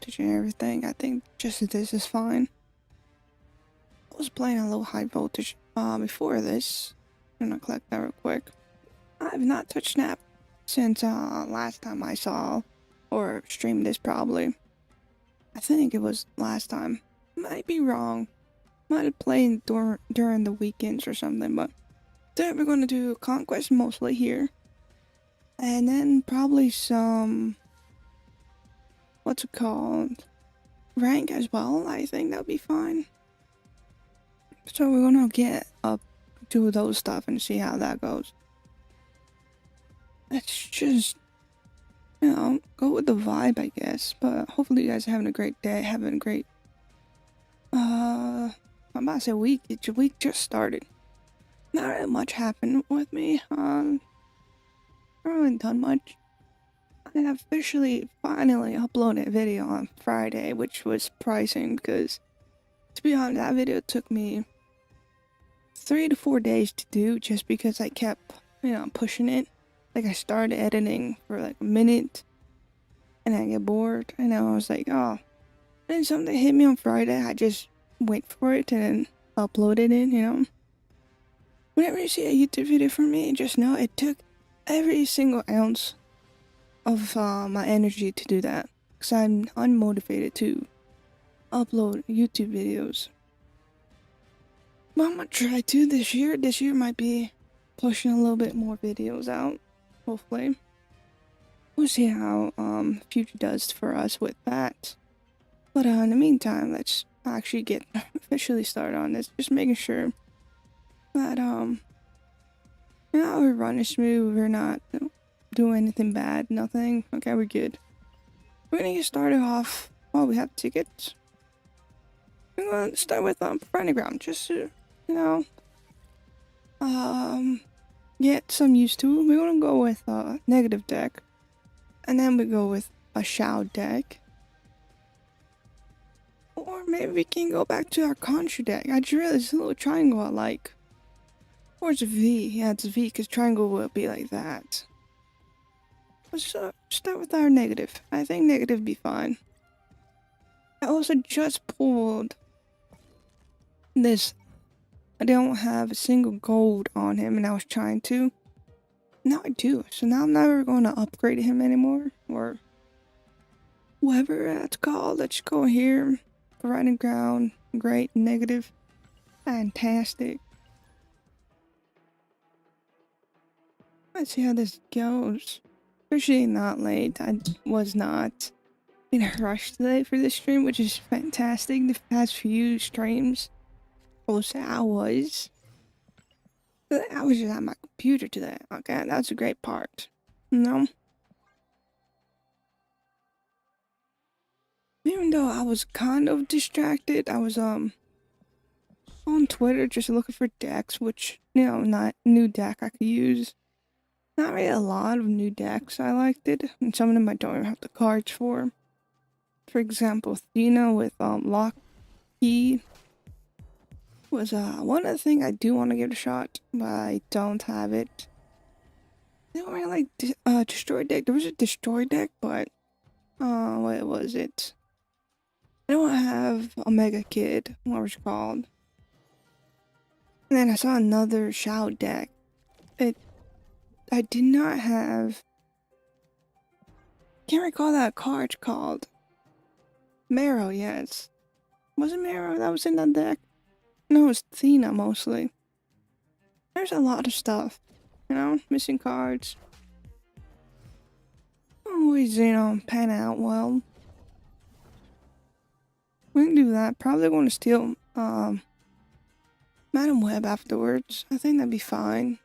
voltage and everything. I think just this is fine. I was playing a low high voltage before this. I'm gonna collect that real quick. I have not touched Snap since last time I saw or streamed this probably. I think it was last time. Might be wrong. Might have played during the weekends or something, but today we're gonna do conquest mostly here. And then probably some, what's it called? Rank as well. I think that'll be fine. So we're gonna get up to those stuff and see how that goes. Let's just, go with the vibe, I guess. But hopefully you guys are having a great day, having a great, I'm about to say week. Your week just started. Not really much happened with me. Not really done much. I officially finally uploaded a video on Friday, which was surprising because, to be honest, that video took me 3 to 4 days to do just because I kept, pushing it. Like I started editing for like a minute and I get bored and I was like, oh, then something hit me on Friday. I just wait for it and then uploaded it, Whenever you see a YouTube video from me, just know it took every single ounce of my energy to do that. Because I'm unmotivated to upload YouTube videos. But I'm gonna try to this year. This year might be pushing a little bit more videos out. Hopefully. We'll see how future does for us with that. But in the meantime, let's actually get officially started on this. Just making sure that we're running smooth, we're not doing anything bad, nothing. Okay, we're good. We're gonna get started off. Oh, we have tickets. We're gonna start with front ground, just to, get some used to it. We're gonna go with negative deck, and then we go with a shout deck. Or maybe we can go back to our contra deck. I just realized it's a little triangle I like. Or it's a V. Yeah, it's a V because triangle will be like that. Let's start with our negative. I think negative be fine. I also just pulled this. I don't have a single gold on him and I was trying to. Now I do. So now I'm never going to upgrade him anymore. Or whatever that's called. Let's go here. Right and ground. Great. Negative. Fantastic. Let's see how this goes. Especially not late. I was not in a rush today for this stream, which is fantastic. The past few streams, also I was just at my computer today. Okay, that's a great part. No. Even though I was kind of distracted, I was on Twitter just looking for decks, which not new deck I could use. Not really a lot of new decks I liked it, and some of them I don't even have the cards for. For example, Athena with Lock Key was one of the things I do want to give it a shot, but I don't have it. I don't really like Destroy deck. There was a Destroy deck, but what was it? I don't have Omega Kid, what was it called? And then I saw another Shout deck. I did not have. Can't recall that card called. Marrow, yes. Was it Marrow that was in that deck? No, it was Athena mostly. There's a lot of stuff, missing cards. Always, pan out well. We can do that. Probably going to steal Madam Web afterwards. I think that'd be fine.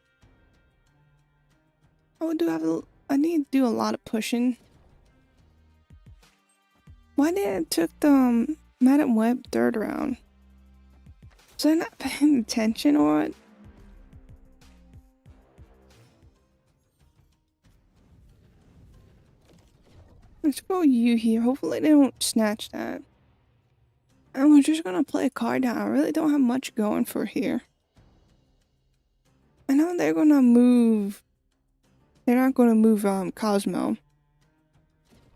I need to do a lot of pushing. Why did I took the Madam Web third round? Was I not paying attention or what? Let's go you here. Hopefully they don't snatch that. And we're just gonna play a card down. I really don't have much going for here. I know they're gonna move. They're not gonna move Cosmo.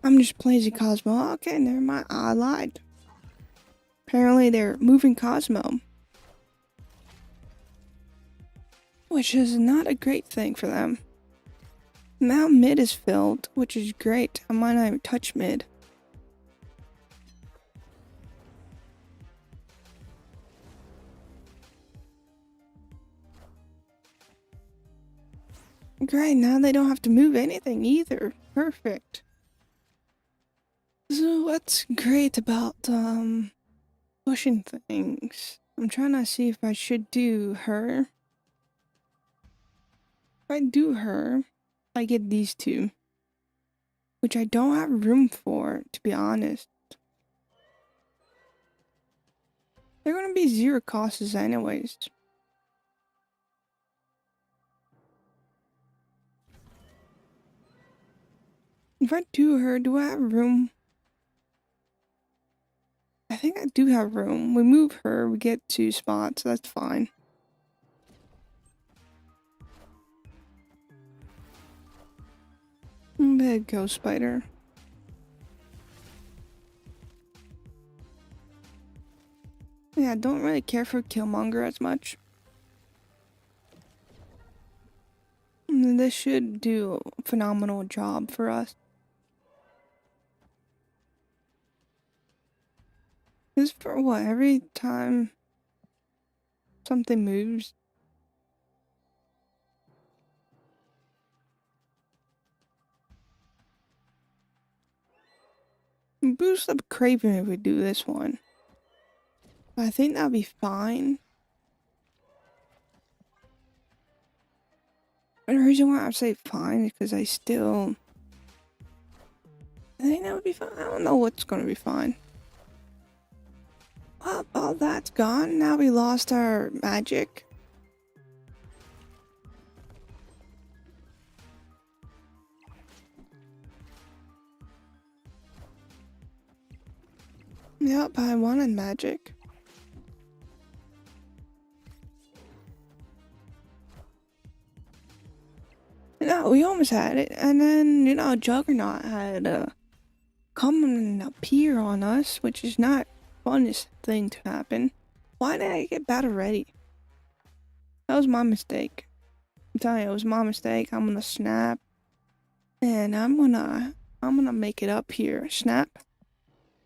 I'm just lazy Cosmo. Okay, never mind. I lied. Apparently they're moving Cosmo, which is not a great thing for them. Now mid is filled, which is great. I might not even touch mid. Great, now they don't have to move anything either. Perfect. So what's great about pushing things? I'm trying to see if I should do her. If I do her, I get these two, which I don't have room for, to be honest. They're gonna be zero costs anyways. If I do her, do I have room? I think I do have room. We move her, we get 2 spots, so that's fine. Big ghost spider. Yeah, I don't really care for Killmonger as much. This should do a phenomenal job for us. This for what? Every time something moves? Boost up Craven if we do this one. I think that'll be fine. And the reason why I say fine is because I think that would be fine. I don't know what's gonna be fine. Well, all that's gone. Now we lost our magic. Yep, I wanted magic. No, we almost had it. And then, Juggernaut had come and appear on us, which is not the funnest thing to happen. Why did I get battle ready? That was my mistake. I'm telling you, it was my mistake. I'm gonna snap. And I'm gonna make it up here. Snap.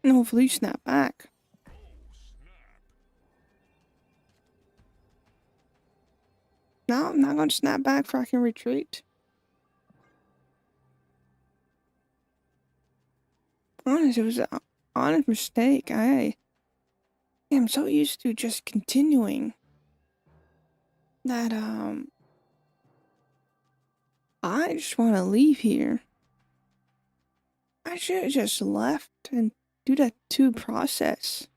And hopefully you snap back. No, I'm not gonna snap back before I can retreat. Honest, it was an honest mistake. I am so used to just continuing that I just want to leave here. I should have just left and do that 2 process.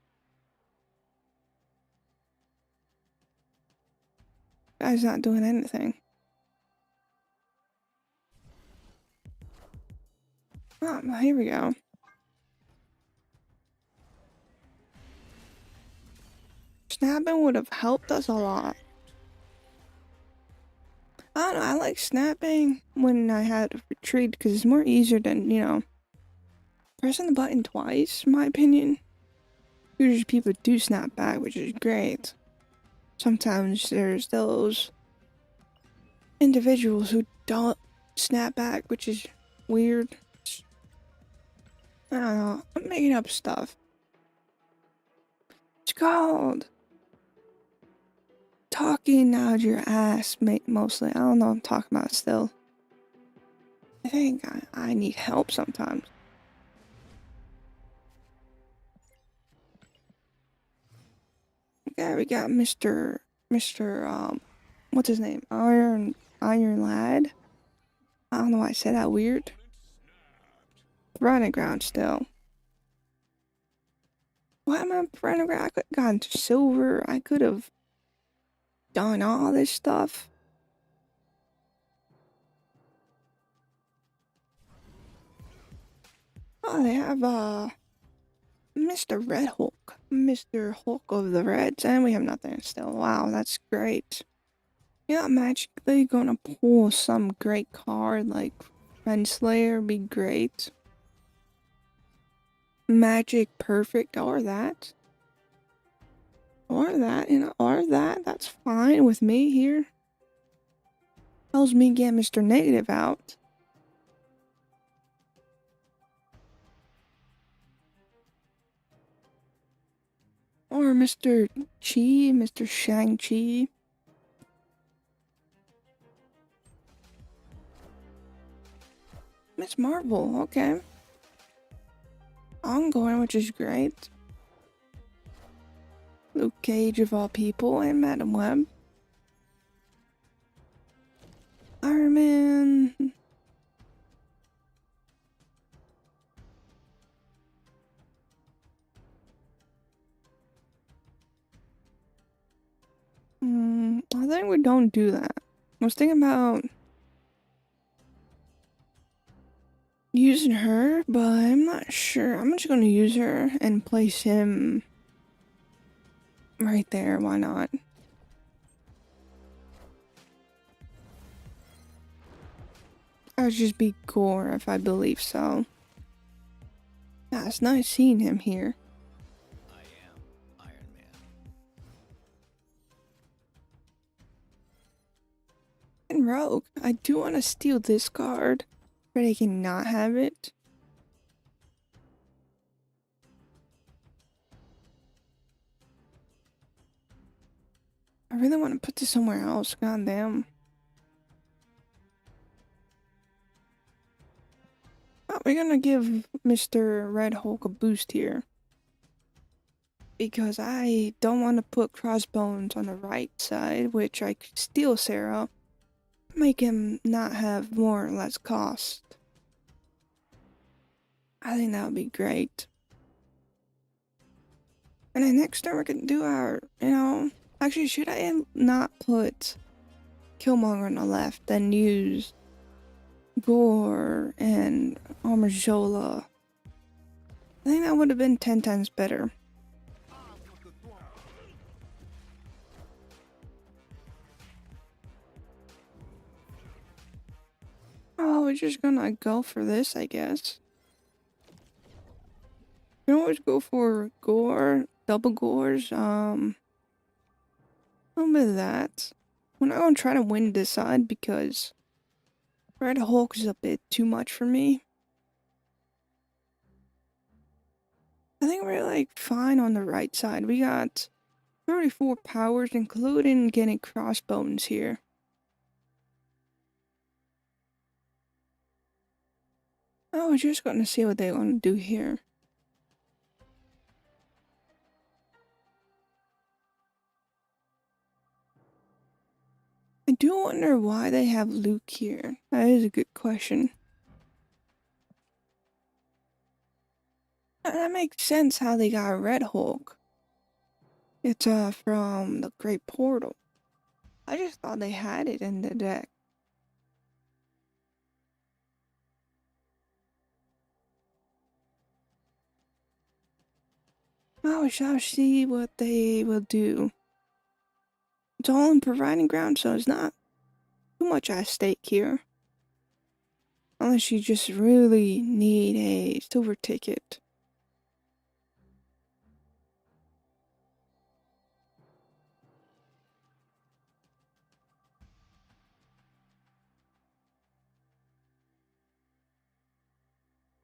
Guy's not doing anything. Oh, here we go. Snapping would have helped us a lot. I don't know, I like snapping when I had a retreat because it's more easier than, pressing the button twice, in my opinion. Usually people do snap back, which is great. Sometimes there's those individuals who don't snap back, which is weird. I don't know, I'm making up stuff. It's called talking out your ass, mostly. I don't know what I'm talking about still. I think I need help sometimes. Yeah, we got Mr. What's his name? Iron Lad. I don't know why I said that weird. Running ground still. Why am I running ground? I could have gotten to silver. I could have done all this stuff. Oh, they have Mr. Red Hulk. Mr. Hulk of the Reds, and we have nothing still. Wow, that's great. You're not magically gonna pull some great card like Renslayer, be great. magic perfect or that. Or that, or that. That's fine with me here. Helps me get Mr. Negative out. Or Mr. Chi, Mr. Shang-Chi. Miss Marvel, okay. Ongoing, which is great. Luke Cage of all people, and Madam Web. Iron Man. I think we don't do that. I was thinking about using her, but I'm not sure. I'm just gonna use her and place him right there. Why not? I would just be Gore if I believe so. Yeah, it's nice seeing him here. I am Iron Man. And Rogue, I do want to steal this card, but I cannot have it. I really want to put this somewhere else. Goddamn. Oh, we're gonna give Mr. Red Hulk a boost here. Because I don't want to put Crossbones on the right side, which I could steal Sarah. Make him not have more or less cost. I think that would be great. And then next turn we can do our, actually should I not put Killmonger on the left, then use Gore and Armajola? I think that would have been 10 times better. Oh, we're just gonna go for this, I guess. You can always go for Gore, double Gores, a little bit of that. We're not gonna try to win this side because Red Hulk is a bit too much for me. I think we're like fine on the right side. We got 34 powers, including getting Crossbones here. Oh, we're just gonna see what they want to do here. I do wonder why they have Luke here. That is a good question. That makes sense how they got Red Hulk. It's from the Great Portal. I just thought they had it in the deck. Oh, we shall see what they will do. It's all in providing ground, so it's not too much at stake here. Unless you just really need a silver ticket.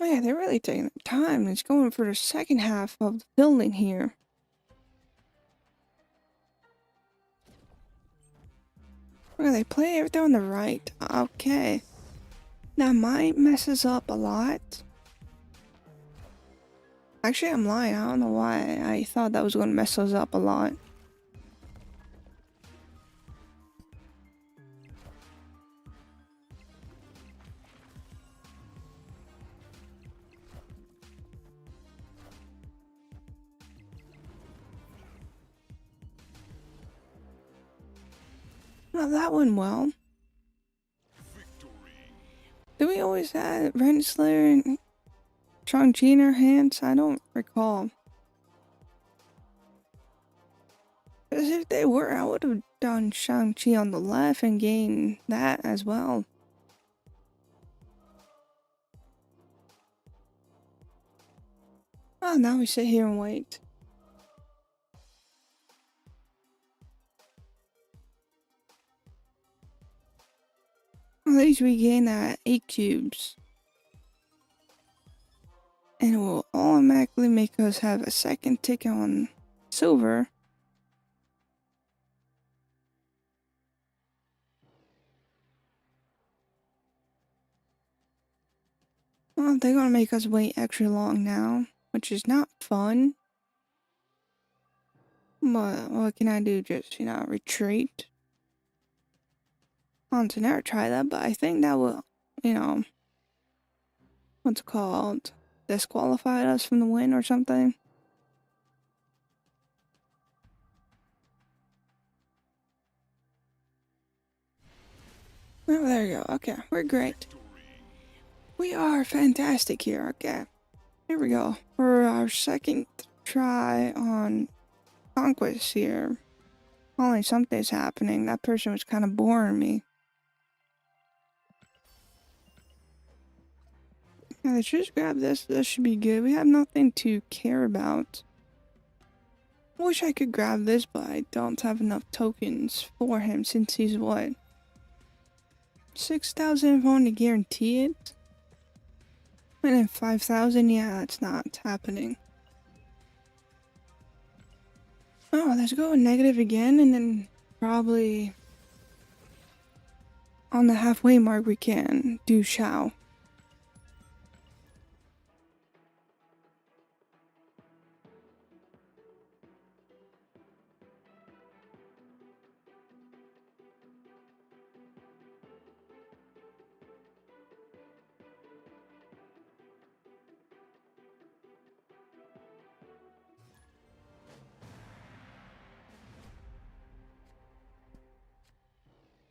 Oh yeah, they're really taking their time. It's going for the second half of the building here. Okay, they play everything on the right. Okay. Now mine messes up a lot. Actually, I'm lying. I don't know why I thought that was going to mess us up a lot. Now that went well. Do we always have Renslayer and Shang-Chi in our hands? I don't recall. Because if they were, I would have done Shang-Chi on the left and gained that as well. Oh, now we sit here and wait. At least we gain that 8 cubes. And it will automatically make us have a second tick on silver. Well, they're gonna make us wait extra long now, which is not fun. But what can I do? Just, retreat? To never try that, but I think that will, what's it called? Disqualify us from the win or something. Oh, there you go. Okay, we're great. We are fantastic here. Okay, here we go. For our second try on conquest here. Only something's happening. That person was kind of boring me. Yeah, let's just grab this. This should be good. We have nothing to care about. I wish I could grab this, but I don't have enough tokens for him since he's what? 6,000 if I want to guarantee it? And then 5,000? Yeah, that's not happening. Oh, let's go negative again, and then probably on the halfway mark we can do Shao.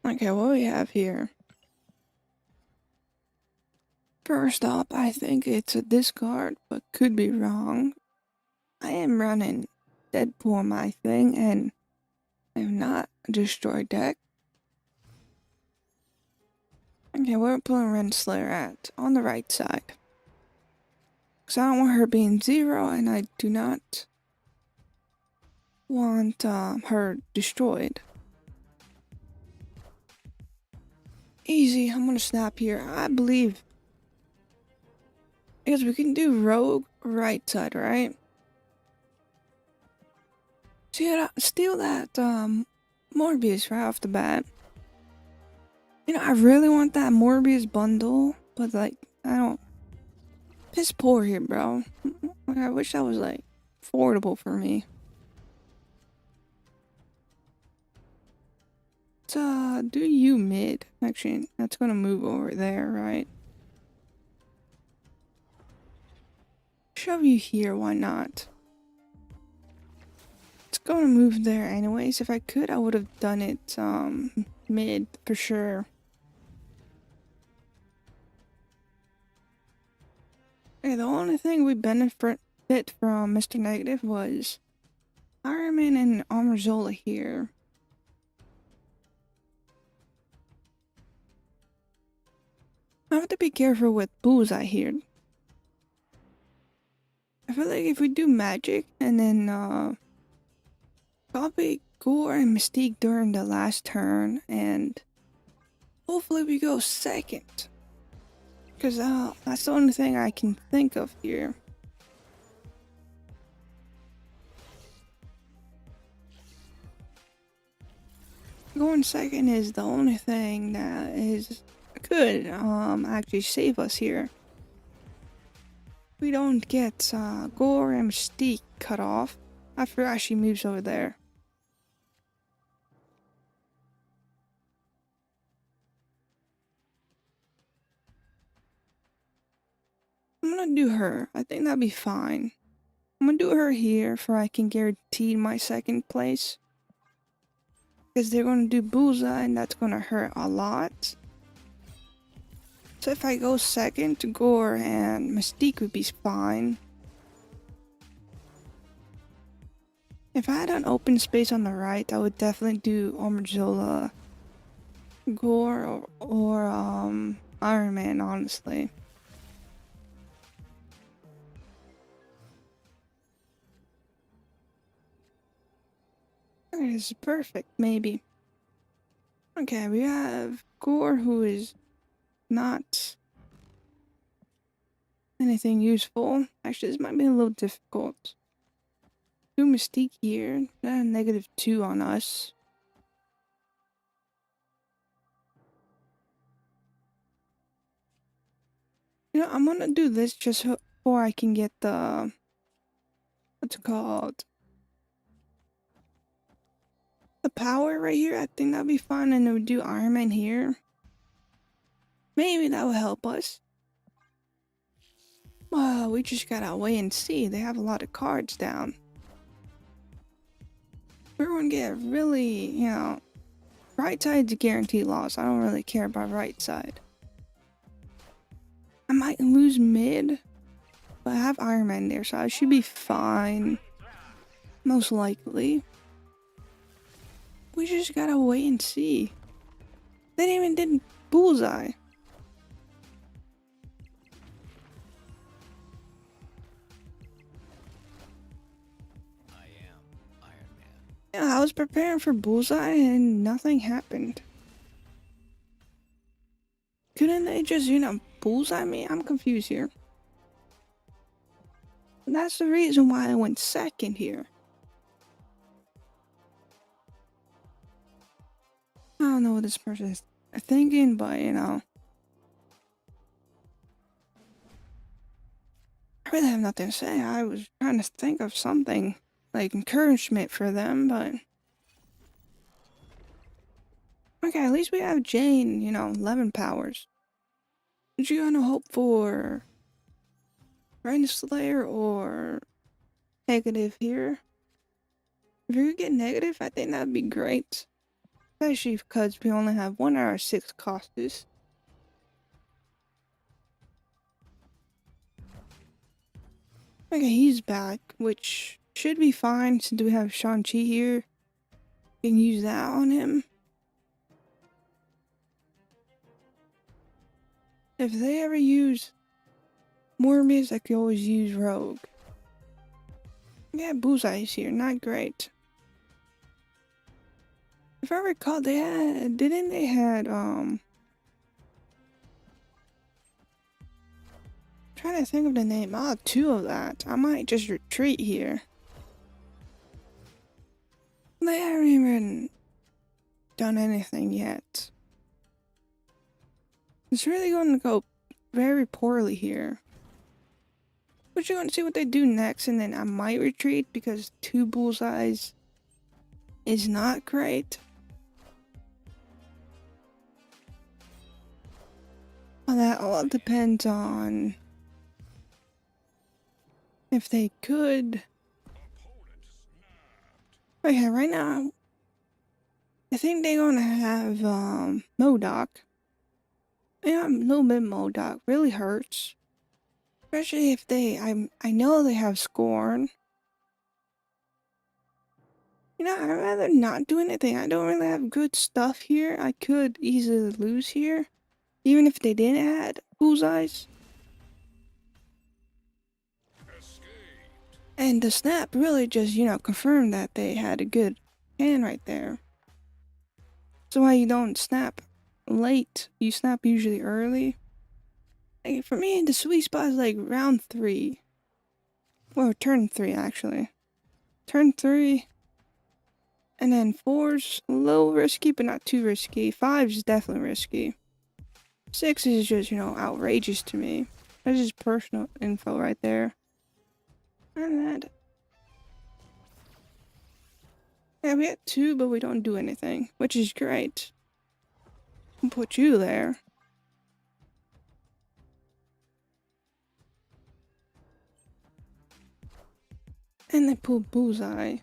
Okay, what do we have here? First up, I think it's a discard, but could be wrong. I am running Deadpool on my thing, and I am not a destroy deck. Okay, we're pulling Renslayer at on the right side. Because I don't want her being 0, and I do not want her destroyed. Easy, I'm gonna snap here. I believe. Because we can do Rogue right side, right? Steal that Morbius right off the bat. I really want that Morbius bundle, but like, I don't. Piss poor here, bro. I wish that was like affordable for me. Let's do you mid. Actually, that's gonna move over there, right? Shove you here, why not? It's gonna move there anyways. If I could, I would have done it mid for sure. Okay, the only thing we benefit from Mr. Negative was Iron Man and Armorzola here. I have to be careful with Bullseye here. I feel like if we do magic and then probably Gore and Mystique during the last turn, and hopefully we go second. Because that's the only thing I can think of here. Going second is the only thing that could actually save us here. We don't get Gore and Mystique cut off after Ashley moves over there. I'm gonna do her. I think that'd be fine. I'm gonna do her here for I can guarantee my second place. Because they're gonna do Bullseye and that's gonna hurt a lot. So if I go second, Gore and Mystique would be fine. If I had an open space on the right, I would definitely do Armorzola, Gore, or Iron Man, honestly. Okay, this is perfect, maybe. Okay, we have Gore, who is not anything useful. Actually, this might be a little difficult. 2 Mystique here, -2 on us. You know, I'm gonna do this just before I can get the, what's it called? The power right here. I think that'd be fun, and then we do Iron Man here. Maybe that will help us. Well, we just gotta wait and see. They have a lot of cards down. We're gonna get really, right side's a guaranteed loss. I don't really care about right side. I might lose mid, but I have Iron Man there, so I should be fine. Most likely. We just gotta wait and see. They didn't even did bullseye. I am Iron Man. Yeah, I was preparing for bullseye and nothing happened. Couldn't they just, bullseye me? I'm confused here. That's the reason why I went second here. I don't know what this person is thinking, but I really have nothing to say. I was trying to think of something like encouragement for them, but okay, at least we have Jane, 11 powers. Did you gonna hope for Rain Slayer or negative here? If you could get negative, I think that'd be great. Especially because we only have 1 hour 6 costs. Okay, he's back, which should be fine since we have Shang-Chi here. We can use that on him. If they ever use Morbius, I could always use Rogue. Yeah, Bullseye's here, not great. If I recall, didn't they had, trying to think of the name. I'll have 2 of that. I might just retreat here. They haven't even done anything yet. It's really going to go very poorly here. But you're going to see what they do next, and then I might retreat because 2 bullseyes is not great. Well, that all depends on if they could. Okay, right now, I think they're gonna have MODOK. Yeah, a little bit MODOK really hurts. Especially if I know they have Scorn. I'd rather not do anything. I don't really have good stuff here. I could easily lose here. Even if they didn't add bullseyes. And the snap really just, confirmed that they had a good hand right there. So why you don't snap late, you snap usually early. Like for me, the sweet spot is like round 3. Well, turn 3 actually. Turn 3. And then 4's a little risky, but not too risky. 5 is definitely risky. 6 is just, outrageous to me. That's just personal info right there. And that. Yeah, we had 2, but we don't do anything, which is great. I'll put you there. And they pull bullseye.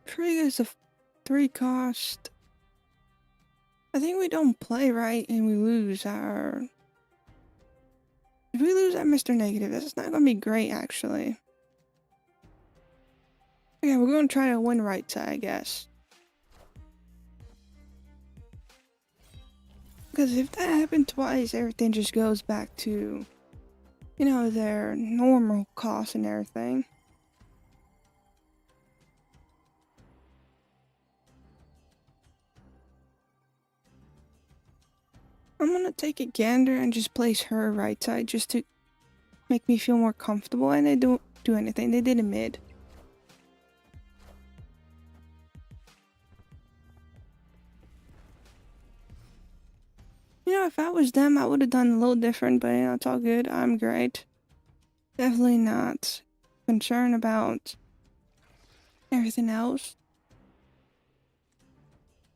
Triggers a 3 cost. I think we don't play right and we lose our... If we lose our Mr. Negative, that's not gonna be great actually. Okay, we're gonna try to win right side, I guess. Because if that happened twice, everything just goes back to, their normal cost and everything. I'm gonna take a gander and just place her right side just to make me feel more comfortable, and they don't do anything. They did a mid. You know, if I was them, I would have done a little different, but you know, it's all good. I'm great. Definitely not concerned about everything else.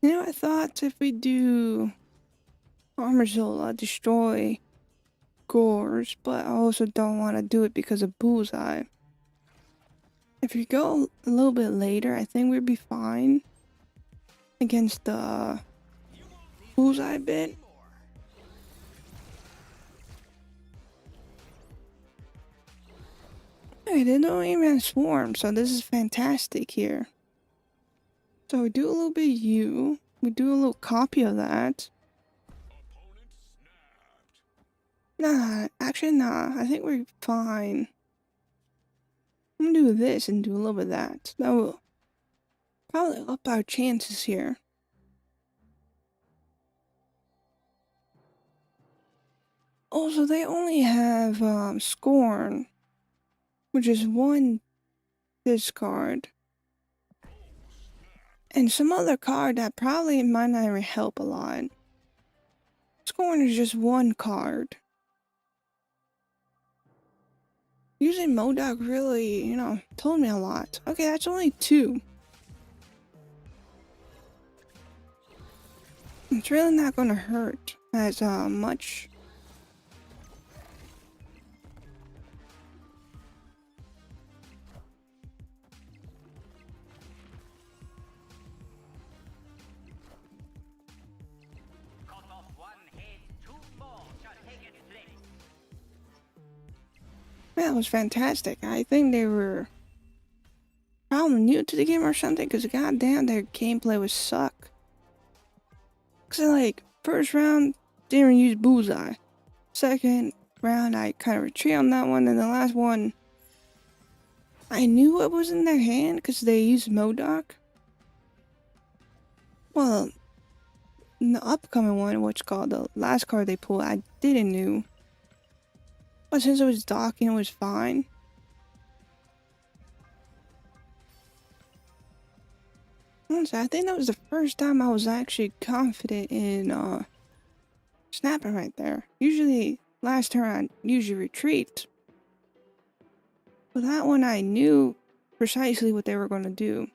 You know, I thought if we do Armorzola, destroy Gores, but I also don't want to do it because of Bullseye. If we go a little bit later, I think we'd be fine against the Bullseye bit. Hey, they don't even swarm, so this is fantastic here. So we do a little bit of you. We do a little copy of that. Nah, actually nah. I think we're fine. I'm gonna do this and do a little bit of that. That will probably up our chances here. Also, they only have Scorn, which is one discard, and some other card that probably might not even help a lot. Scorn is just one card. Using Modok really, you know, told me a lot. Okay, that's only two. It's really not gonna hurt as much. That was fantastic. I think they were probably new to the game or something, because goddamn, their gameplay was suck. Cause like, first round, didn't use Bullseye. Second round, I kind of retreat on that one, and the last one, I knew what was in their hand because they used Modok. Well, in the upcoming one, what's called the last card they pulled, I didn't knew. But since it was docking, it was fine. Honestly, I think that was the first time I was actually confident in snapping right there. Usually, last turn I usually retreat. But that one I knew precisely what they were going to do.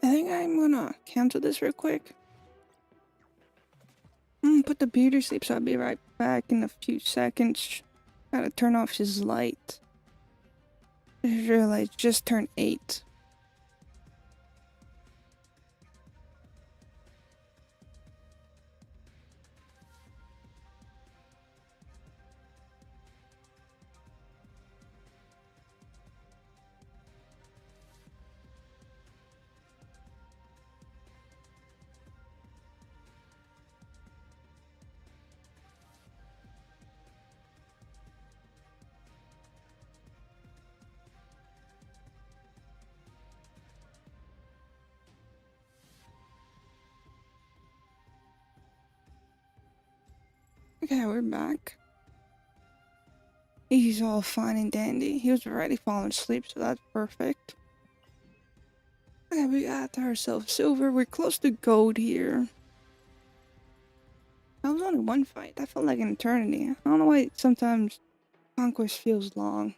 I think I'm gonna cancel this real quick. Put the beer to sleep, so I'll be right back in a few seconds. Gotta turn off his light. I just realized just turned 8. Okay, we're back. He's all fine and dandy. He was already falling asleep, so that's perfect. Okay, we got ourselves silver. We're close to gold here. That was only one fight. That felt like an eternity. I don't know why sometimes conquest feels long.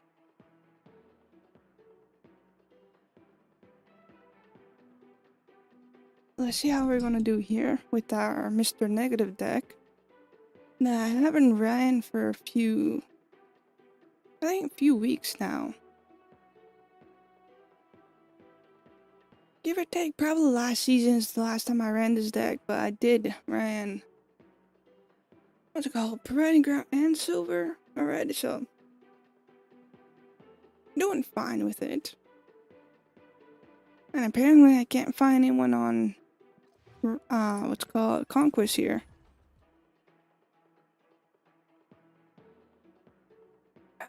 Let's see how we're gonna do here with our Mr. Negative deck. Nah, I haven't ran for I think a few weeks now. Give or take, probably last season is the last time I ran this deck, but I did ran, what's it called, Parading Ground and Silver already, so doing fine with it. And apparently I can't find anyone on, what's called, Conquest here.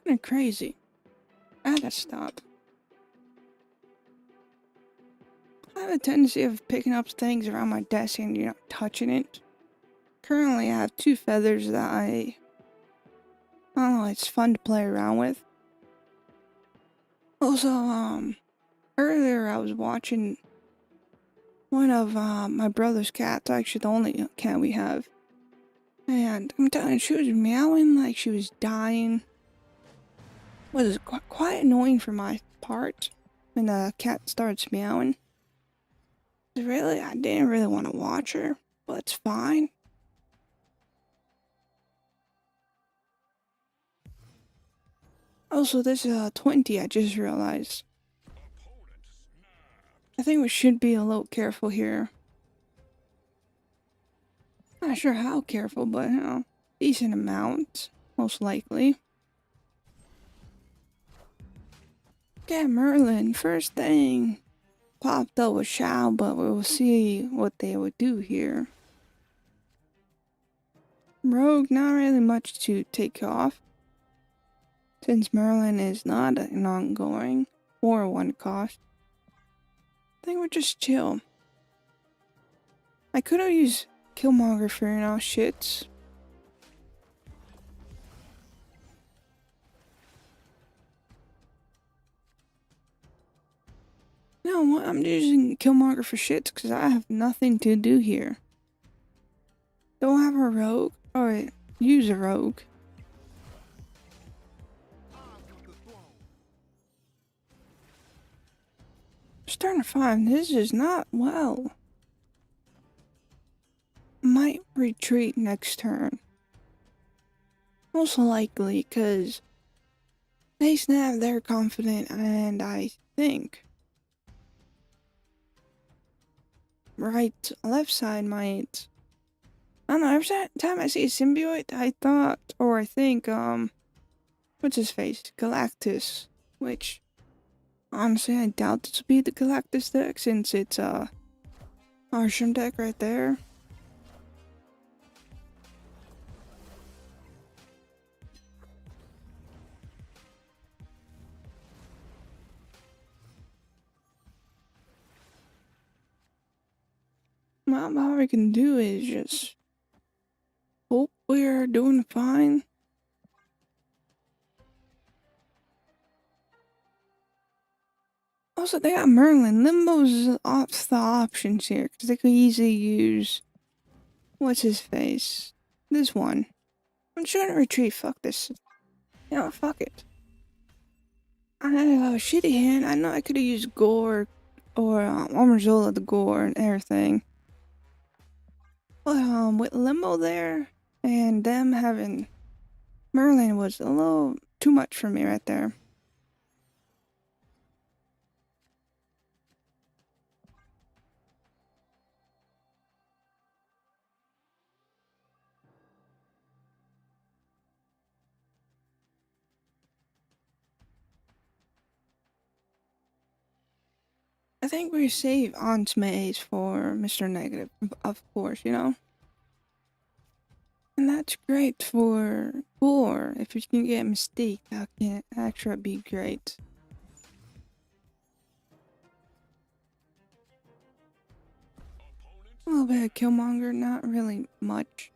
Kinda crazy. I gotta stop. I have a tendency of picking up things around my desk and, touching it. Currently, I have two feathers that I don't know, it's fun to play around with. Also, earlier I was watching one of my brother's cats, actually the only cat we have. And I'm telling you, she was meowing like she was dying. It was quite annoying for my part when the cat starts meowing. Really, I didn't really want to watch her, but it's fine. Also, this 20, I just realized. I think we should be a little careful here. Not sure how careful, but decent amount, most likely. Okay, Merlin, first thing. Popped up with Shao, but we'll see what they would do here. Rogue, not really much to take off, since Merlin is not an ongoing or one cost. I think we're just chill. I could have used Killmonger for shits. No, what? I'm using Killmonger for shits because I have nothing to do here. Don't have a rogue, or use a rogue. Starting to find this is not well. Might retreat next turn. Most likely, because they snap, they're confident, and I think left side might. I don't know, every time I see a symbiote, I thought, or I think, what's his face? Galactus, which, honestly, I doubt this will be the Galactus deck, since it's, Arsham deck right there. Well, all we can do is just hope we're doing fine. Also, they got Merlin. Limbo's off the options here, because they could easily use, what's his face? This one. I'm trying to retreat. Fuck this. Fuck it. I had a shitty hand. I know I could have used Gore or Armorzola the Gore and everything. But with Limbo there and them having Merlin was a little too much for me right there. I think we save Aunt's Maze for Mr. Negative, of course, And that's great for Gore. If you can get Mystique, that can actually be great. A little bit of Killmonger, not really much.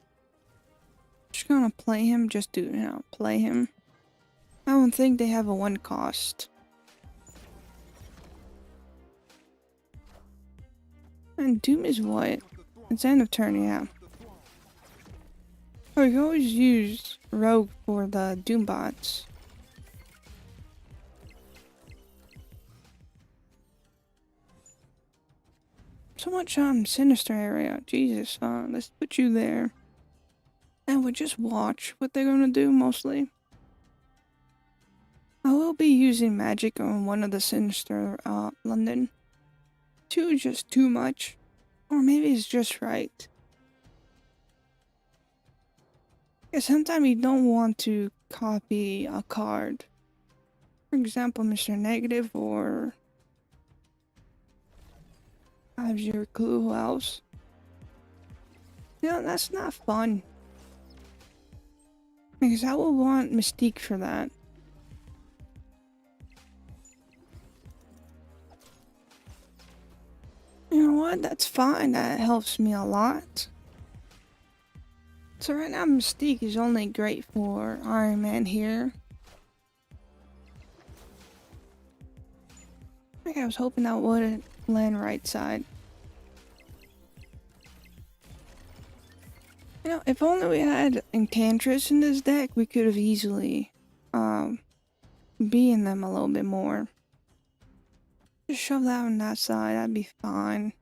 Just gonna play him just to, play him. I don't think they have a one cost. And Doom is what? It's end of turn, yeah. Oh, you can always use Rogue for the Doom bots. So much Sinister area. Jesus, let's put you there. And we'll just watch what they're gonna do mostly. I will be using magic on one of the Sinister London. Two is just too much. Or maybe it's just right. Yeah, sometimes you don't want to copy a card. For example, Mr. Negative or have your clue who else. That's not fun. Because I will want Mystique for that. But that's fine, that helps me a lot. So right now Mystique is only great for Iron Man here. Like I was hoping that wouldn't land right side. You know, if only we had Enchantress in this deck, we could have easily be in them a little bit more. Just shove that on that side, that'd be fine.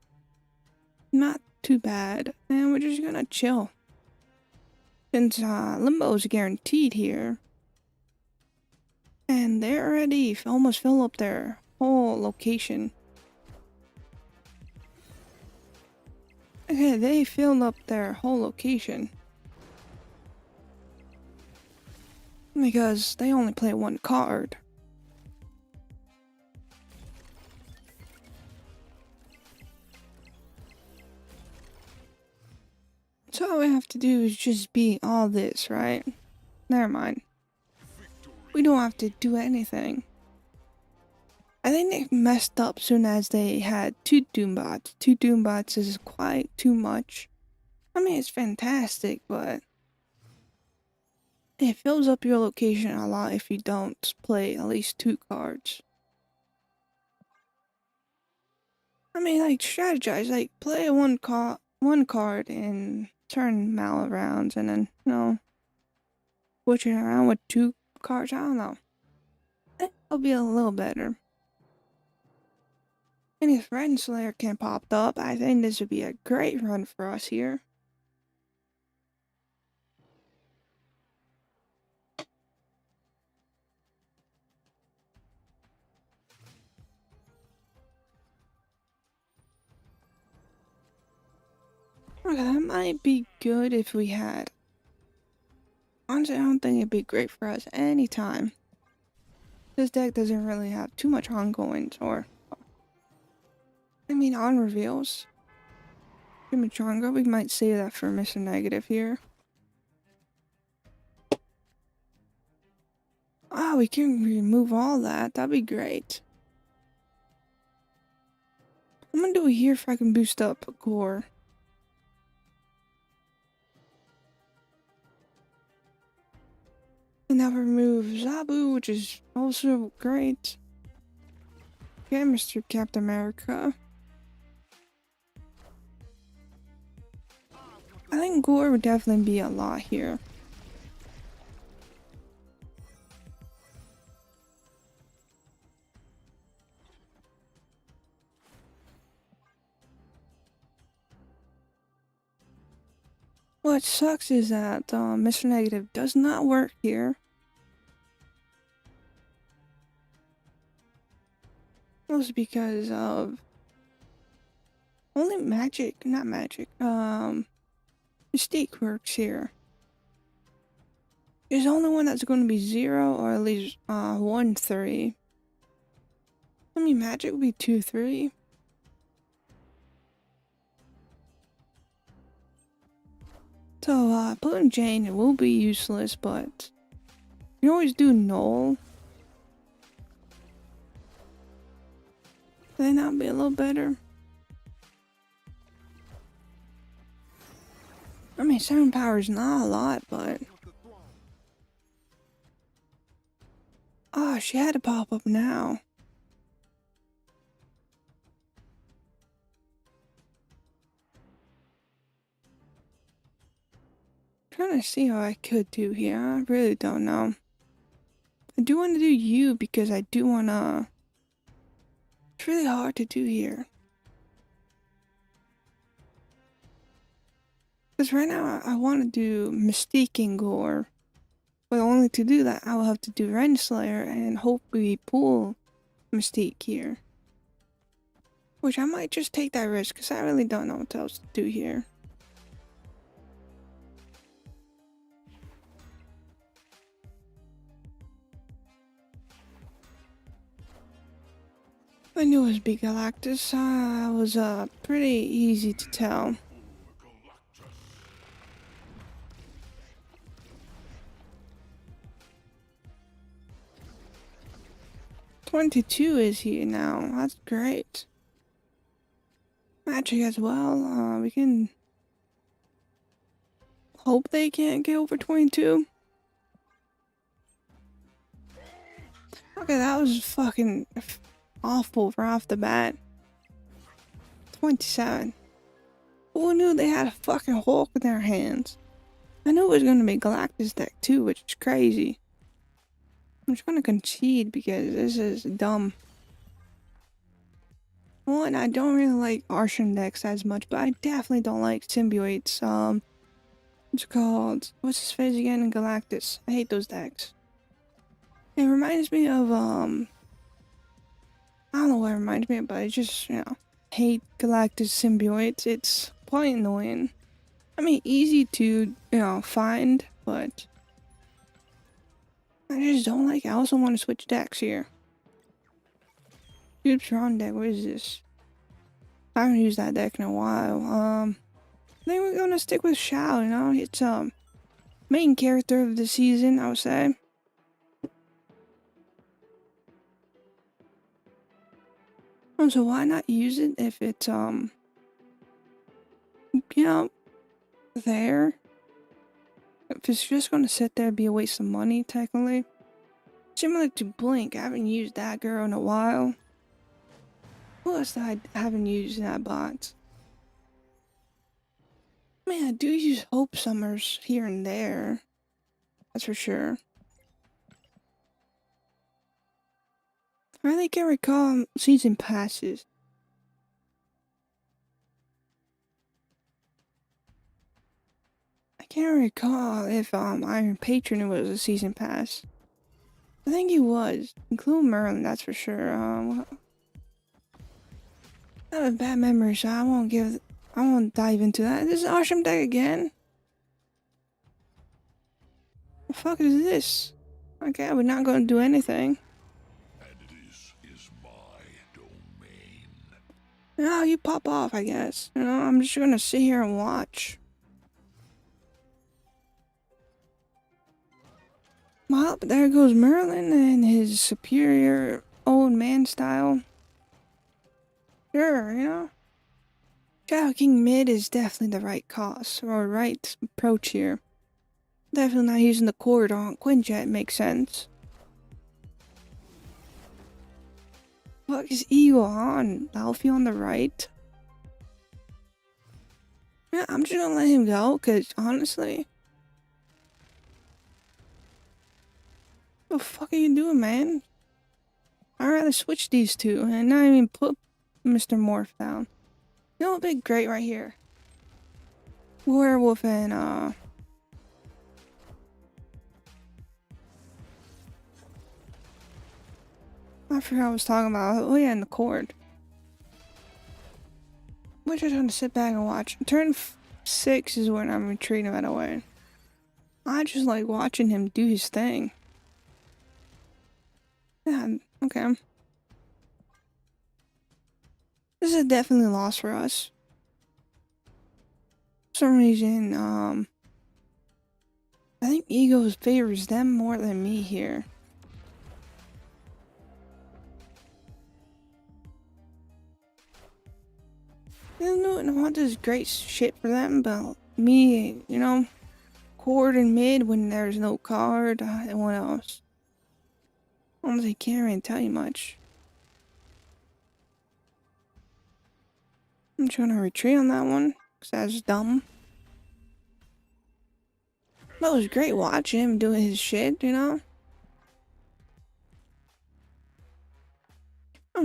Not too bad. And we're just gonna chill. Since Limbo is guaranteed here. And they already almost fill up their whole location. Okay, they filled up their whole location. Because they only play one card. So all we have to do is just beat all this, right? Never mind. We don't have to do anything. I think they messed up soon as they had 2 Doombots. 2 Doombots is quite too much. I mean, it's fantastic, but it fills up your location a lot if you don't play at least 2 cards. I mean, like, strategize, like, play one card and turn Mal around, and then, you know, switch it around with 2 cards. I don't know. It'll be a little better. And if Renslayer can pop up, I think this would be a great run for us here. Okay, that might be good if we had. Honestly, I don't think it'd be great for us anytime. This deck doesn't really have too much ongoings or... I mean, on reveals. Chimichanga, we might save that for Mr. Negative here. Ah, we can remove all that. That'd be great. I'm gonna do it here if I can boost up Gore. And now remove Zabu, which is also great. Okay, Mr. Captain America. I think Gore would definitely be a lot here. What sucks is that Mr. Negative does not work here. Mostly because of only not magic, Mystique works here. There's only one that's going to be 0 or at least 1 3. I mean, magic would be 2 3. So putting Jane will be useless, but you can always do Null. Would that not be a little better? I mean, 7 power is not a lot, but... Ah, she had to pop up now. Trying to see how I could do here. I really don't know. I do want to do you because I do want to... It's really hard to do here. Because right now I want to do Mystique and Gore. But only to do that I will have to do Renslayer and hope we pull Mystique here. Which I might just take that risk because I really don't know what else to do here. I knew it was Big Galactus. It was pretty easy to tell. $22 is here now. That's great. Magic as well. We can hope they can't get over 22. Okay, that was fucking awful right off the bat. 27. Who knew they had a fucking Hulk in their hands? I knew it was gonna be Galactus deck too, which is crazy. I'm just gonna concede because this is dumb. One, I don't really like Artian decks as much, but I definitely don't like symbiotes. What's it called? What's his face again in Galactus? I hate those decks. It reminds me of I don't know what it reminds me of, but I just, hate Galactus symbiotes. It's quite annoying. I mean, easy to, find, but I just don't like it. I also want to switch decks here. Cube Strong deck, what is this? I haven't used that deck in a while. I think we're gonna stick with Shao, it's main character of the season, I would say. So why not use it if it's there? If it's just gonna sit there, it'd be a waste of money technically. Similar to Blink, I haven't used that girl in a while. Who else that I haven't used in that bot? Man, I do use Hope Summers here and there. That's for sure. I really can't recall season passes. I can't recall if Iron Patron was a season pass. I think he was. Include Merlin, that's for sure. I have a bad memory, so I won't dive into that. This is Arsham deck again. The fuck is this? Okay, we're not gonna do anything. And this is my domain. No, you pop off, I guess. I'm just gonna sit here and watch. Well, there goes Merlin and his superior old man style. Sure, Shadow King mid is definitely the right cost, or right approach here. Definitely not using the cord on Quinjet makes sense. Fuck is Eagle on? Alfie on the right? Yeah, I'm just gonna let him go, cause honestly... What the fuck are you doing, man? I'd rather switch these two and not even put Mr. Morph down. You know what would be great right here? Werewolf and I forgot what I was talking about. Oh yeah, and the cord. We're just gonna sit back and watch. Turn 6 is when I'm retreating right away. I just like watching him do his thing. Yeah, okay. This is definitely a loss for us. For some reason, I think Ego favors them more than me here. I don't want this great shit for them, but me, cord and mid when there's no card, and what else? Honestly, can't really tell you much. I'm trying to retreat on that one, because that's dumb. But it was great watching him doing his shit,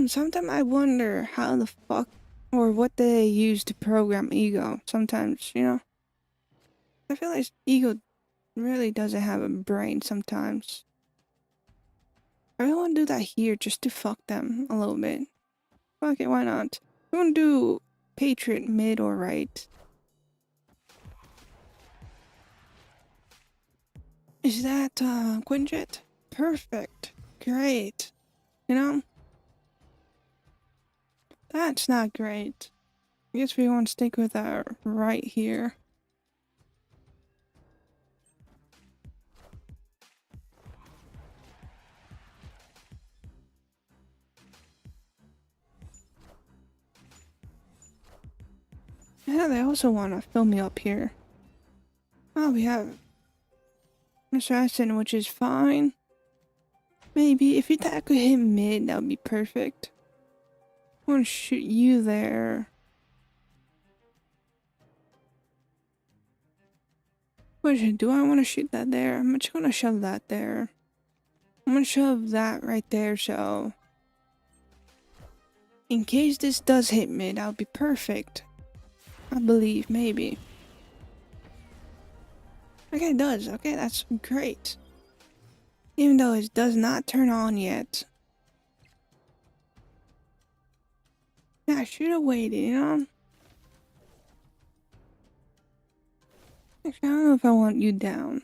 Sometimes I wonder how the fuck, or what they use to program Ego. Sometimes, I feel like Ego really doesn't have a brain sometimes. I really want to do that here just to fuck them a little bit. Fuck it, why not? We want to do Patriot mid or right. Is that Quinjet? Perfect. Great. That's not great. I guess we want to stick with our right here. Yeah, they also want to fill me up here. Oh, we have assassin, which is fine. Maybe if your attack could hit mid, that would be perfect. I want to shoot you there. Do I want to shoot that there? I'm just gonna shove that there. I'm gonna shove that right there, so in case this does hit mid, that would be perfect. I believe, maybe. Okay, it does. Okay, that's great. Even though it does not turn on yet. Yeah, I should have waited, you know? Actually, I don't know if I want you down.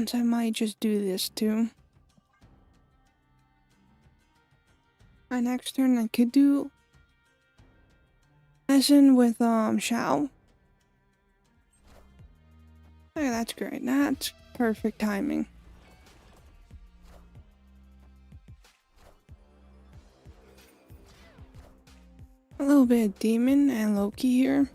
So I might just do this too. My next turn I could do lesson with Shao. Okay, that's great. That's perfect timing. A little bit of Demon and Loki here.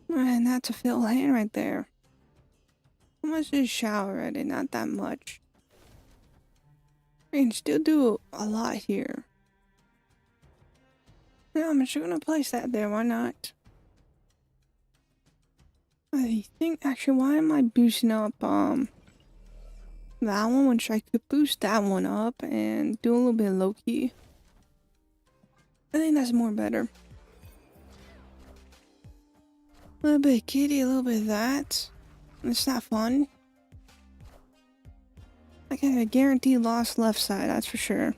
And that's a fill hand right there. How much is Shao already? Not that much. I can still do a lot here. Yeah, I'm just gonna place that there. Why not? I think actually, why am I boosting up that one? Which I could boost that one up and do a little bit of Loki. I think that's more better. A little bit of Kitty, a little bit of that. It's not fun. I can have a guaranteed lost left side, that's for sure.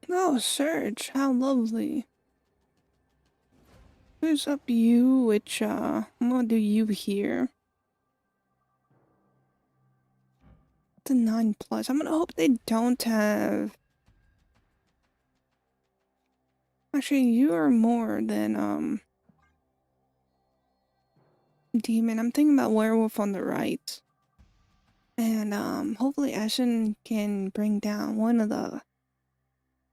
Oh, Surge, how lovely. Who's up you, which, I'm gonna do you here. The 9+. I'm gonna hope they don't have... Actually, you are more than, Demon. I'm thinking about Werewolf on the right. And, hopefully Ashen can bring down one of the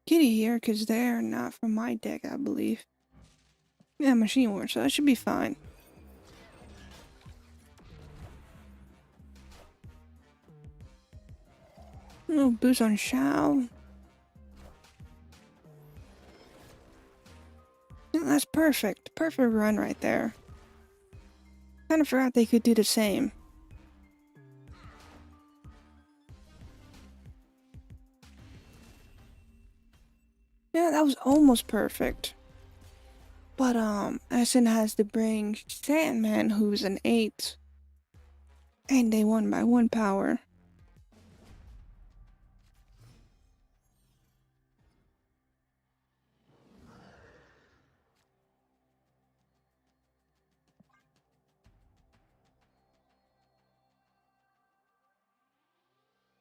Kitty here, because they're not from my deck, I believe. Yeah, Machine War, so that should be fine. A little boost on Shao. Yeah, that's perfect. Perfect run right there. Kind of forgot they could do the same. Yeah, that was almost perfect. But, Essen has to bring Sandman, who's an 8. And they won by 1 power.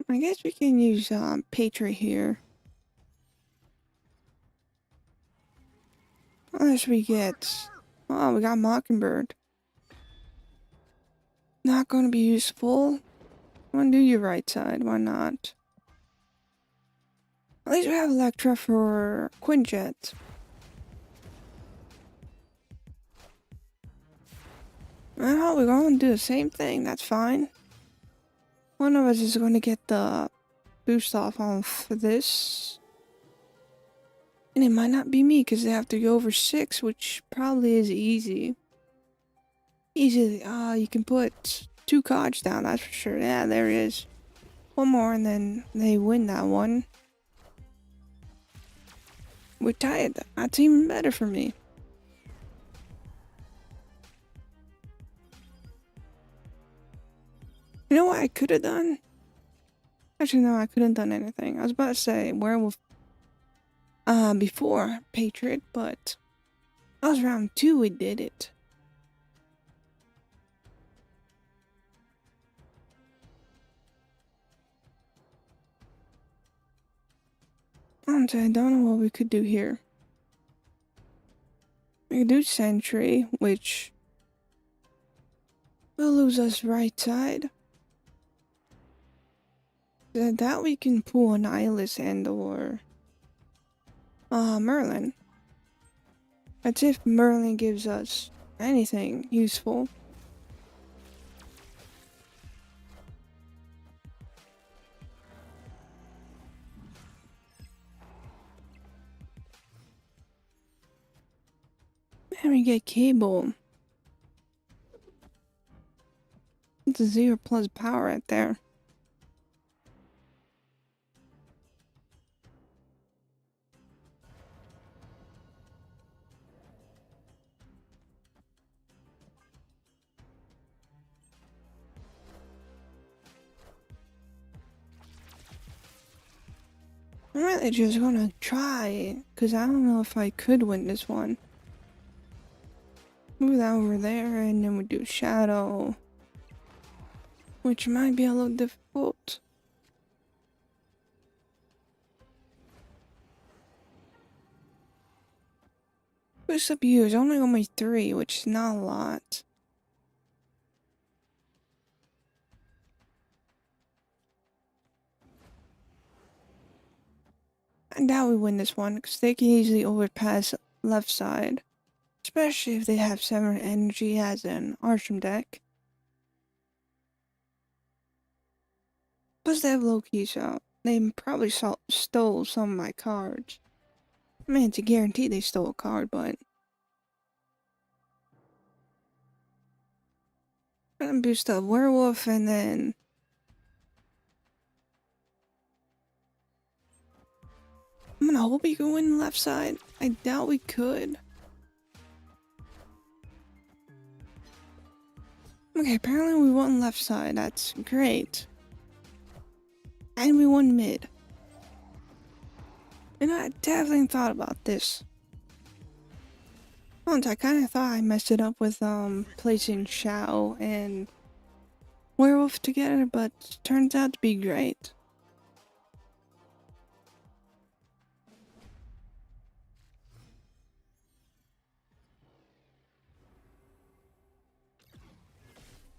I guess we can use, Patriot here. What else we get? Oh, we got Mockingbird. Not gonna be useful. I'm gonna do your right side, why not? At least we have Electra for Quinjet. Well, we're going to do the same thing, that's fine. One of us is going to get the boost off on this. And it might not be me, because they have to go over 6, which probably is easy. Easily, you can put 2 cards down, that's for sure. Yeah, there it is. One more, and then they win that one. We're tied. That's even better for me. You know what I could have done? Actually, no, I couldn't have done anything. I was about to say Werewolf before Patriot, but that was round 2 we did it. Honestly, I don't know what we could do here. We could do Sentry, which will lose us right side. That we can pull an Eyeless and or Merlin. That's if Merlin gives us anything useful. And we get Cable. It's a 0 plus power right there. I'm really just gonna try, because I don't know if I could win this one. Move that over there, and then we do Shadow, which might be a little difficult. Boost up use, only on my 3, which is not a lot. I doubt we win this one, because they can easily overpass left side. Especially if they have 7 energy as an Archon deck. Plus they have low keys out. They probably stole some of my cards. I mean, it's a guarantee they stole a card, but... I'm gonna boost up Werewolf and then... I'm gonna hope we can win the left side. I doubt we could. Okay, apparently we won left side. That's great. And we won mid. And I definitely thought about this. Once I kind of thought I messed it up with placing Shao and Werewolf together, but turns out to be great.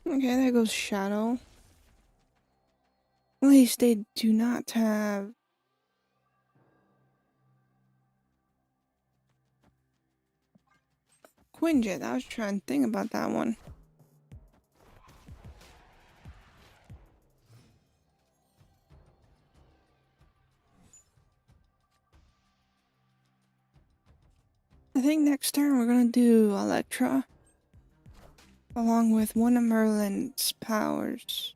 Okay, there goes Shadow. At least they do not have... Quinjet, I was trying to think about that one. I think next turn we're gonna do Electra. Along with one of Merlin's powers.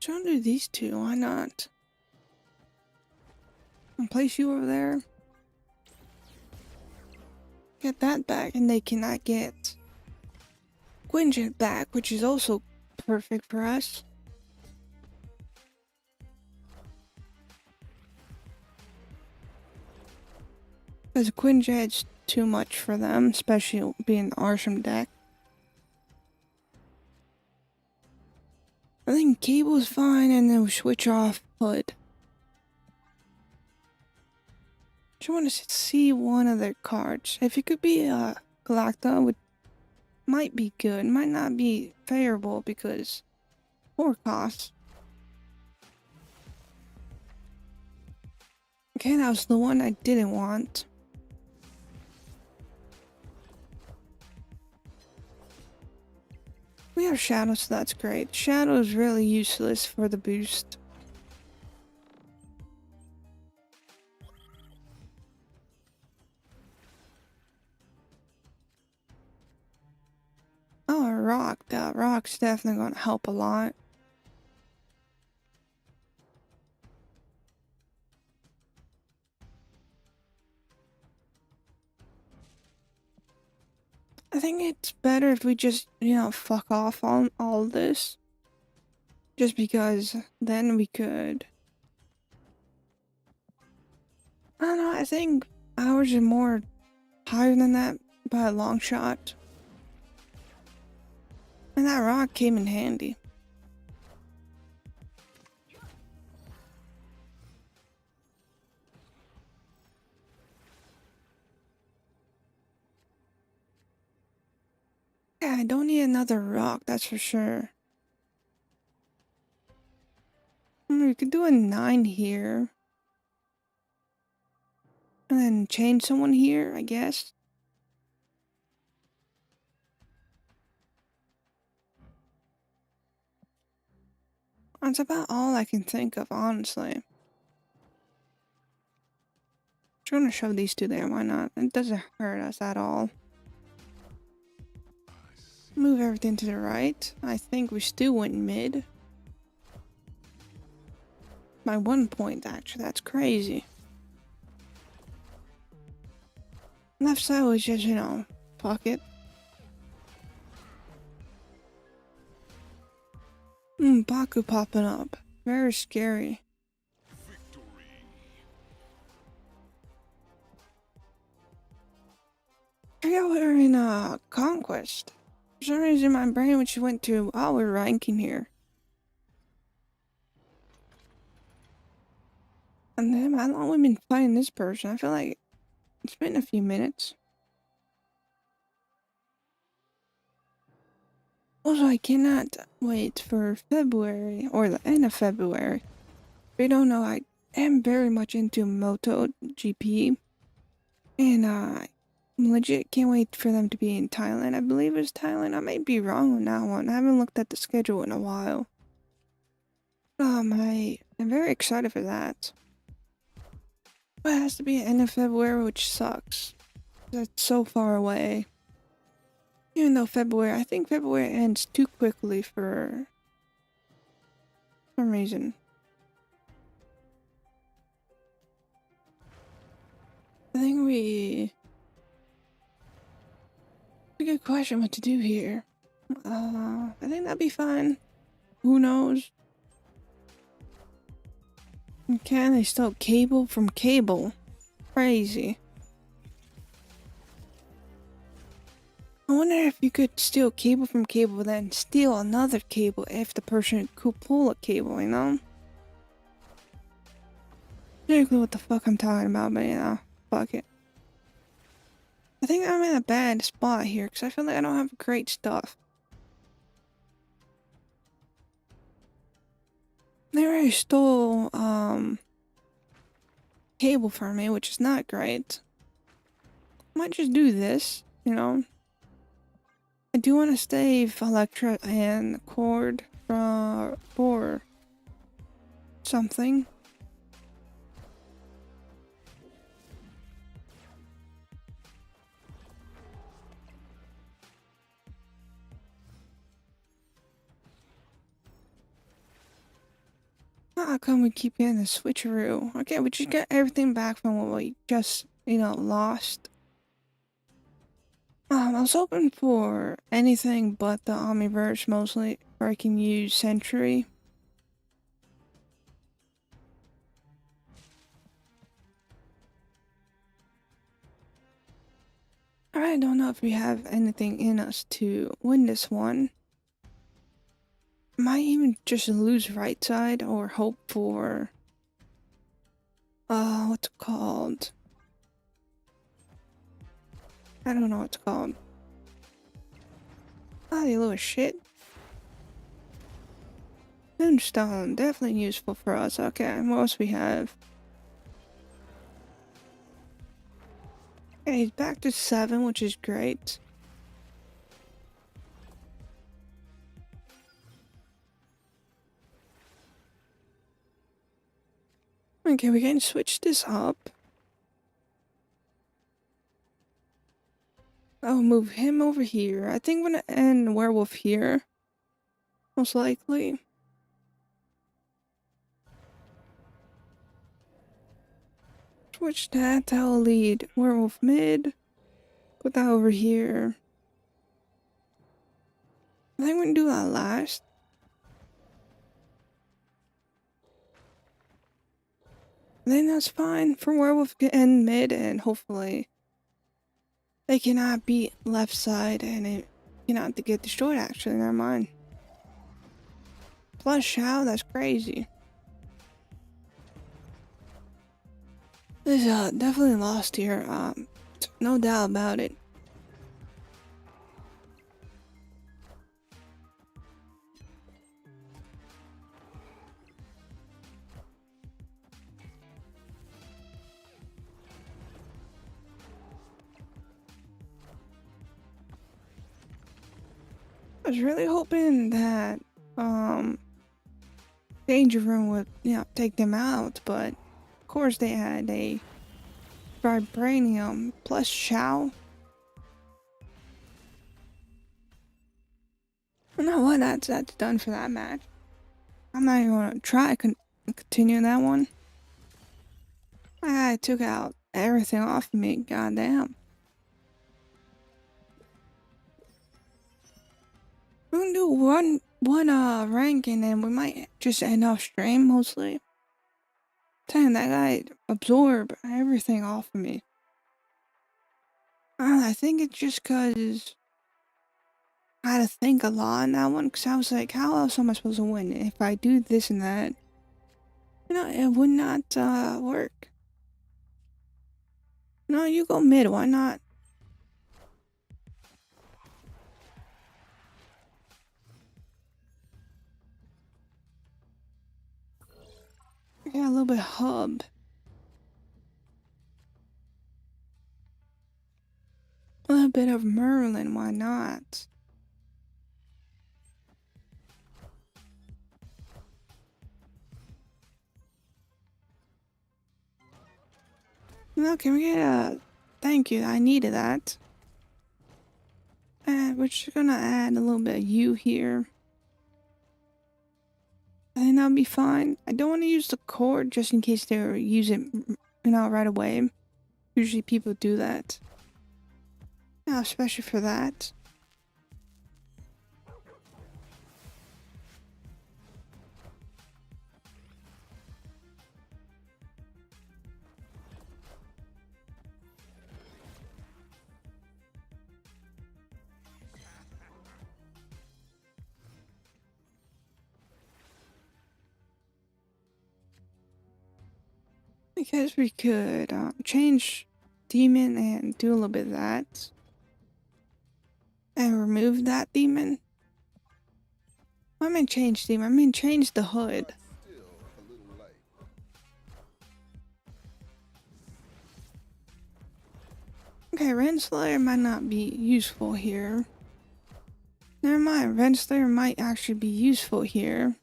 Trying to do these two, why not? I'll place you over there. Get that back, and they cannot get Quinjet back, which is also perfect for us. Because Quinjet's too much for them, especially being the Arsham deck. I think Cable's fine, and then we switch off Hood. Just want to see one of their cards. If it could be Galacta, would might be good. Might not be favorable because 4 costs. Okay, that was the one I didn't want. We have Shadow, so that's great. Shadow is really useless for the boost. Oh, a rock. That rock's definitely gonna help a lot. I think it's better if we just, fuck off on all this. Just because then we could... I don't know, I think ours are more higher than that by a long shot. And that rock came in handy. Yeah, I don't need another rock, that's for sure. We could do a 9 here. And then change someone here, I guess. That's about all I can think of, honestly. Just gonna shove these two there, why not? It doesn't hurt us at all. Move everything to the right. I think we still went mid. By 1 point, actually, that's crazy. Left side was just, you know, fuck it. Baku popping up. Very scary. I forgot we were in conquest. For some reason my brain which went to our ranking here. And then how long we've been fighting this person? I feel like it's been a few minutes. Also, I cannot wait for February or the end of February. If you don't know, I am very much into MotoGP, and I legit can't wait for them to be in Thailand. I believe it's Thailand. I might be wrong on that one. I haven't looked at the schedule in a while. I am very excited for that. But it has to be end of February, which sucks. That's so far away. Even though I think February ends too quickly for some reason. I think it's a good question what to do here. I think that'd be fine. Who knows? Can they steal cable from cable? Crazy. I wonder if you could steal cable from cable, then steal another cable if the person could pull a cable, you know? Exactly what the fuck I'm talking about, but you know, fuck it. I think I'm in a bad spot here, because I feel like I don't have great stuff. They already stole, cable from me, which is not great. Might just do this, you know? I do want to save Electra and Cord for something. How come we keep getting the switcheroo? Okay, we just got everything back from what we just, you know, lost. I was hoping for anything but the Omniverse mostly, where I can use Sentry. I don't know if we have anything in us to win this one. Might even just lose right side or hope for what's it called? I don't know what it's called. Ah, you little shit. Moonstone, definitely useful for us. Okay, what else we have? Okay, he's back to 7, which is great. Okay, we can switch this up. I'll move him over here. I think I'm gonna end Werewolf here. Most likely. Switch that, I'll lead Werewolf mid. Put that over here. I think I'm gonna do that last. Then that's fine for Werewolf to end mid, and hopefully they cannot beat left side and it cannot get destroyed. Actually, never mind. Plus Shao, that's crazy. This is definitely lost here. No doubt about it. I was really hoping that Danger Room would, take them out, but of course they had a Vibranium plus Shao. You know what? That's done for that match. I'm not even gonna try to continue that one. My guy took out everything off of me. Goddamn. We can do one rank and then we might just end off stream mostly. Damn, that guy absorbed everything off of me. I think it's just cause I had to think a lot on that one, cause I was like, how else am I supposed to win if I do this and that? It would not work. No, you go mid, why not? Yeah, a little bit hub. A little bit of Merlin, why not? No, can we get a thank you? I needed that. And we're just gonna add a little bit of you here. I think that'll be fine. I don't want to use the cord just in case they use it, right away. Usually people do that. Yeah, especially for that. Because we could change demon and do a little bit of that. And remove that demon. I mean change demon, I mean change the hood. Okay, Renslayer might not be useful here. Never mind, Renslayer might actually be useful here.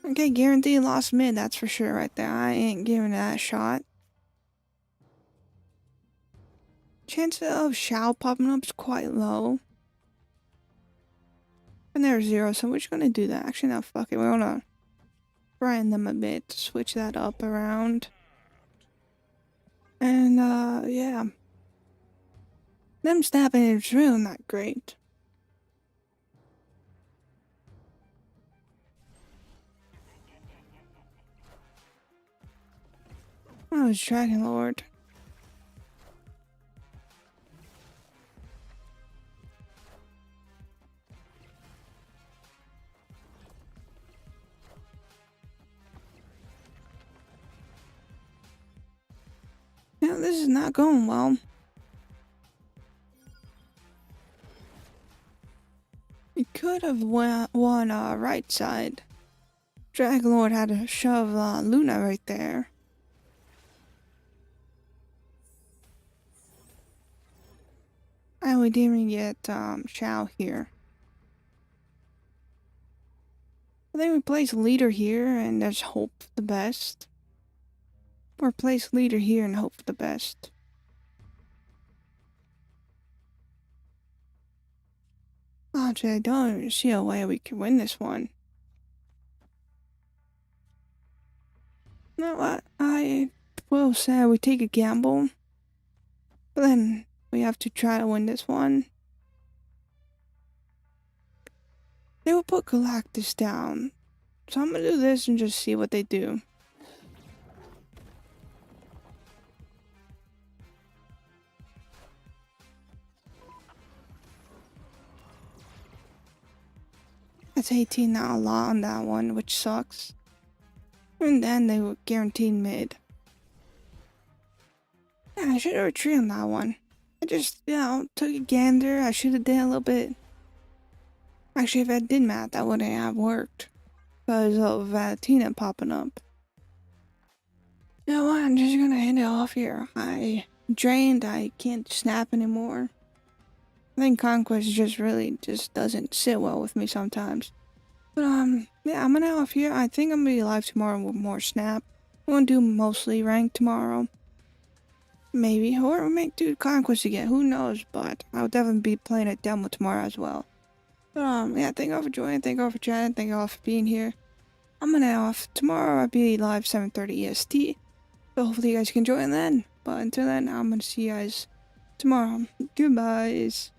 Okay, guaranteed lost mid, that's for sure right there. I ain't giving that a shot. Chance of Shao popping up is quite low. And there's 0, so we're just gonna do that. Actually, no, fuck it. We're gonna brand them a bit, switch that up around. And, yeah. Them stabbing is really not great. Oh, it's Dragon Lord. Yeah, this is not going well. We could have won right side. Dragon Lord had to shove Luna right there. And we didn't even get Shao here. I think we place leader here and there's hope for the best. Or place leader here and hope for the best. Actually, I don't even see a way we can win this one. You know what? I will say we take a gamble. But then we have to try to win this one. They will put Galactus down. So I'm gonna do this and just see what they do. That's 18, not a lot on that one, which sucks. And then they were guaranteed mid. Yeah, I should have retreated on that one. I just, took a gander. I should have done a little bit. Actually, if I did math, that wouldn't have worked. Because of Valentina popping up. You know what? I'm just gonna end it off here. I drained. I can't snap anymore. I think conquest just really just doesn't sit well with me sometimes. But yeah, I'm gonna off here. I think I'm gonna be live tomorrow with more snap. I'm gonna do mostly rank tomorrow. Maybe, or we may do conquest again. Who knows? But I'll definitely be playing a demo tomorrow as well. But yeah, thank you all for joining. Thank you all for chatting. Thank you all for being here. I'm gonna off tomorrow. I'll be live 7:30 EST. So hopefully you guys can join then. But until then, I'm gonna see you guys tomorrow. Goodbyes.